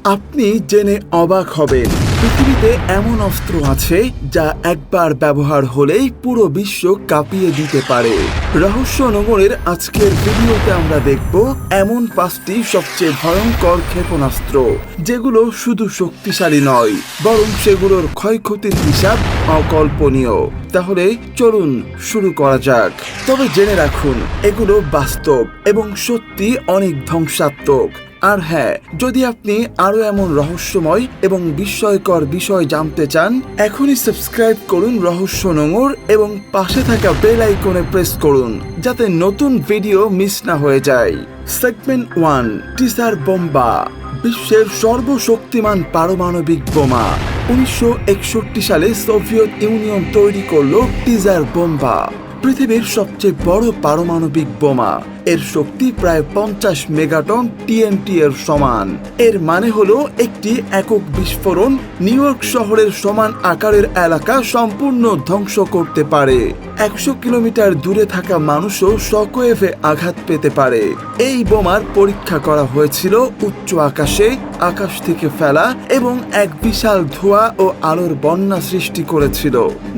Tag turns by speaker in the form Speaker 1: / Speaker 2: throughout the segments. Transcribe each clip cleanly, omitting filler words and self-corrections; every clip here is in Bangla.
Speaker 1: আপনি জেনে অবাক হবেন, পৃথিবীতে এমন অস্ত্র আছে যা একবার ব্যবহার হলেই পুরো বিশ্ব কাঁপিয়ে দিতে পারে। রহস্য নগরের আজকের ভিডিওতে আমরা দেখব এমন 5টি সবচেয়ে ভয়ঙ্কর ক্ষেপণাস্ত্র, যেগুলো শুধু শক্তিশালী নয়, বরং সেগুলোর ক্ষয়ক্ষতির হিসাব অকল্পনীয়। তাহলে চলুন শুরু করা যাক। তবে জেনে রাখুন, এগুলো বাস্তব এবং সত্যি অনেক ধ্বংসাত্মক। আর হ্যাঁ, যদি আপনি আরো এমন রহস্যময় এবং বিস্ময়কর বিষয় জানতে চান, এখনই সাবস্ক্রাইব করুন রহস্য নোঙর এবং পাশে থাকা বেল আইকনে প্রেস করুন, যাতে নতুন ভিডিও মিস না হয়ে যায়। সেগমেন্ট 1, টিজার বোমা। বিশ্বের সর্বশক্তিমান পারমাণবিক বোমা। 1961 সালে সোভিয়েত ইউনিয়ন তৈরি করল টিজার বোমা, পৃথিবীর সবচেয়ে বড় পারমাণবিক বোমা। এর শক্তি প্রায় 50 মেগাটন টিএনটি এর সমান। এর মানে হলো একটি একক বিস্ফোরণ নিউ ইয়র্ক শহরের সমান আকারের এলাকা সম্পূর্ণ ধ্বংস করতে পারে। 100 কিলোমিটার দূরে থাকা মানুষও শকওয়েভে আঘাত পেতে পারে। এই বোমার পরীক্ষা করা হয়েছিল উচ্চ আকাশে, আকাশ থেকে ফেলা এবং এক বিশাল ধোঁয়া ও আলোর বন্যা সৃষ্টি করেছিল।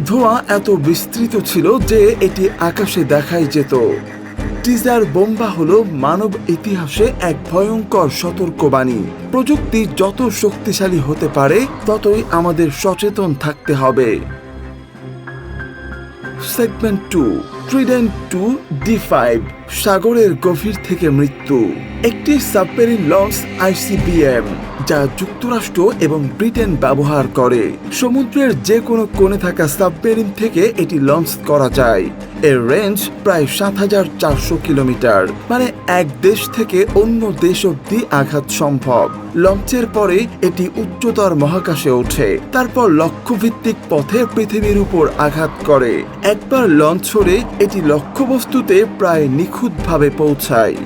Speaker 1: ধোঁয়া এত বিস্তৃত ছিল যে এটি আকাশে দেখাই যেত। টিজার বোমা হলো মানব ইতিহাসে এক ভয়ঙ্কর সতর্কবাণী। প্রযুক্তি যত শক্তিশালী হতে পারে, ততই আমাদের সচেতন থাকতে হবে। Segment 2, ট্রিডেন্ট 2 D5। সাগরের গভীর থেকে মৃত্যু। একটি সাবমেরিন লঞ্চ ICBM, যা যুক্তরাষ্ট্র এবং ব্রিটেন ব্যবহার করে। সমুদ্রের যে কোনো কোণে থাকা সাবমেরিন থেকে এটি লঞ্চ করা যায়। এর রেঞ্জ প্রায় 7400 কিলোমিটার, মানে এক দেশ থেকে অন্য দেশ অব্দি আঘাত সম্ভব। লঞ্চের পরে এটি উচ্চতর মহাকাশে ওঠে, তারপর লক্ষ্যভিত্তিক পথে পৃথিবীর উপর আঘাত করে। একবার লঞ্চ হলে এটি লক্ষ্যবস্তুতে প্রায় নিখুঁতভাবে পৌঁছায়।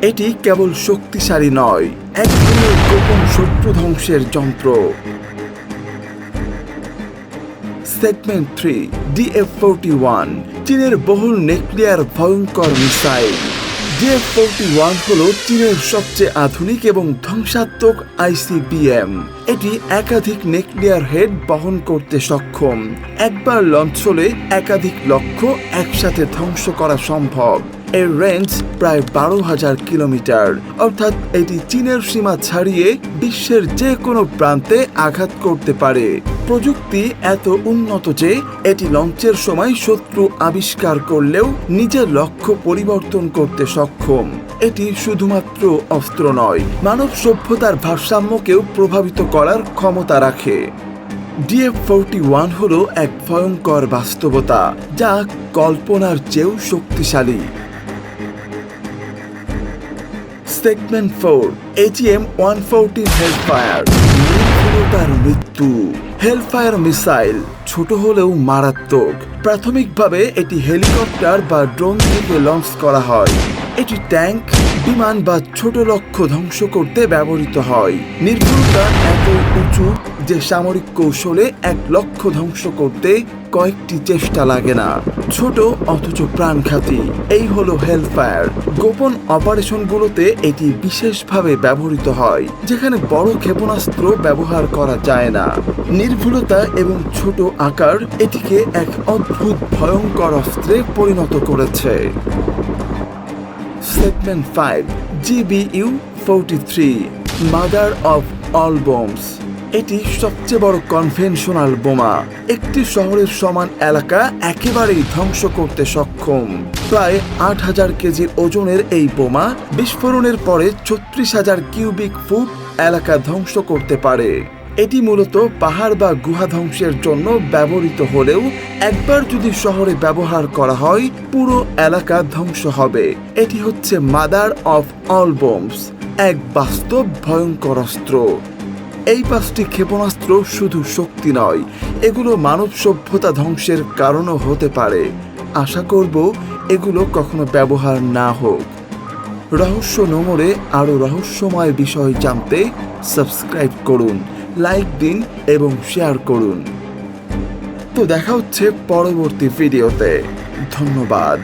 Speaker 1: এটি কেবল শক্তিশালী নয়, এক ধরনের গোপন শত্রু ধ্বংসের যন্ত্র। Segment 3, DF-41। চীনের বহুল নিউক্লিয়ার ভয়ঙ্কর মিসাইল। DF-41 হলো চীনের সবচেয়ে আধুনিক এবং ধ্বংসাত্মক ICBM। এটি একাধিক নিউক্লিয়ার হেড বহন করতে সক্ষম। একবার লঞ্চ হলে একাধিক লক্ষ্য একসাথে ধ্বংস করা সম্ভব। এর রেঞ্জ প্রায় 12,000 কিলোমিটার, অর্থাৎ এটি চীনের সীমা ছাড়িয়ে বিশ্বের যে কোনো প্রান্তে আঘাত করতে পারে। প্রযুক্তি এত উন্নত যে এটি লঞ্চের সময় শত্রু আবিষ্কার করলেও নিজের লক্ষ্য পরিবর্তন করতে সক্ষম। এটি শুধুমাত্র অস্ত্র নয়, মানব সভ্যতার ভারসাম্যকেও প্রভাবিত করার ক্ষমতা রাখে। DF-41 হলো এক ভয়ঙ্কর বাস্তবতা, যা কল্পনার চেয়েও শক্তিশালী। Segment 4, AGM-114 hellfire. নির্ভুলতার মৃত্যু। হেলফায়ার মিসাইল ছোট হলেও মারাত্মক। প্রাথমিকভাবে এটি হেলিকপ্টার বা ড্রোন থেকে লঞ্চ করা হয়। এটি ট্যাঙ্ক, বিমান বা ছোট লক্ষ্য ধ্বংস করতে ব্যবহৃত হয়। নির্ভুলতা এত উঁচু যে সামরিক কৌশলে এক লক্ষ্য ধ্বংস করতে কয়েকটি চেষ্টা লাগে না। ছোট অথচ প্রাণঘাতী, এই হলো হেলফায়ার। গোপন অপারেশনগুলোতে এটি বিশেষভাবে ব্যবহৃত হয়, যেখানে বড় ক্ষেপণাস্ত্র ব্যবহার করা যায় না। নির্ভুলতা এবং ছোট আকার এটিকে এক অদ্ভুত ভয়ঙ্কর অস্ত্রে পরিণত করেছে। Segment 5, GBU-43, mother of all bombs. এটি সবচেয়ে বড় কনভেনশনাল বোমা। একটি শহরের সমান এলাকা একেবারেই ধ্বংস করতে সক্ষম। প্রায় 8,000 কেজির ওজনের এই বোমা বিস্ফোরণের পরে 36,000 কিউবিক ফুট এলাকা ধ্বংস করতে পারে। এটি মূলত পাহাড় বা গুহা ধ্বংসের জন্য ব্যবহৃত হলেও একবার যদি শহরে ব্যবহার করা হয়, পুরো এলাকা ধ্বংস হবে। এটি হচ্ছে মাদার অফ অল বোমস, এক বাস্তব ভয়ঙ্কর অস্ত্র। এই 5টি ক্ষেপণাস্ত্র শুধু শক্তি নয়, এগুলো মানব সভ্যতা ধ্বংসের কারণও হতে পারে। আশা করব এগুলো কখনো ব্যবহার না হোক। রহস্য নোঙরে আরও রহস্যময় বিষয় জানতে সাবস্ক্রাইব করুন, লাইক দিন এবং শেয়ার করুন। তো দেখা হচ্ছে পরবর্তী ভিডিওতে। ধন্যবাদ।